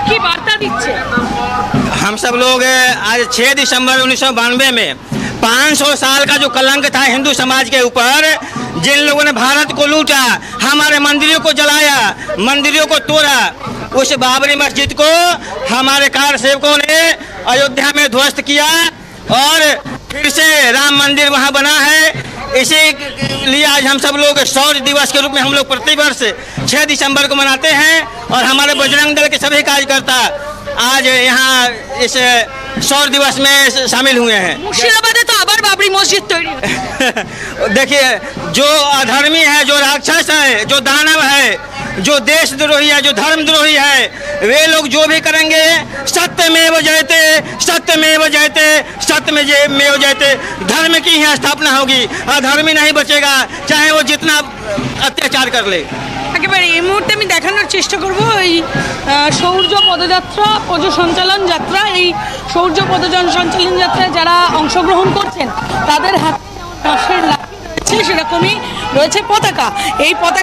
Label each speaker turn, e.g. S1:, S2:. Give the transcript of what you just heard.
S1: কি বার্তা দিচ্ছে?
S2: हम सब लोग आज 6 दिसंबर 1992 में 500 साल का जो कलंक था हिंदू समाज के ऊपर, जिन लोगों ने भारत को लूटा, हमारे मंदिरों को जलाया, मंदिरों को तोड़ा, उस बाबरी मस्जिद को हमारे कारसेवकों ने अयोध्या में ध्वस्त किया और फिर से राम मंदिर वहां बना है। इसी लिए आज हम सब लोग शौर्य दिवस के रूप में हम लोग प्रतिवर्ष 6 दिसंबर को मनाते हैं और हमारे बजरंग दल के सभी कार्यकर्ता आज यहाँ इस शौर्य दिवस में शामिल हुए हैं।
S1: মুর্শিদাবাদে তো আবার বাবরি মসজিদ তৈরি হচ্ছে।
S2: देखिए, जो अधर्मी है, जो राक्षस है, जो दानव है, जो देशद्रोही है, जो धर्मद्रोही है, वे लोग जो भी करेंगे सत्यमेव जयते, सत्यमेव जयते, सत्यमेव जयते। धर्म की ही स्थापना होगी, अधर्मी नहीं बचेगा, चाहे वो जितना अत्याचार कर ले।
S1: একেবারে এই মুহূর্তে আমি দেখানোর চেষ্টা করব এই সৌর্য পদযাত্রা, সঞ্চালন যাত্রা। এই সৌর্য সঞ্চালন যাত্রায় যারা অংশগ্রহণ করছেন তাদের হাতে বাঁশের লাঠি রয়েছে, সেরকমই রয়েছে পতাকা। এই পতাকা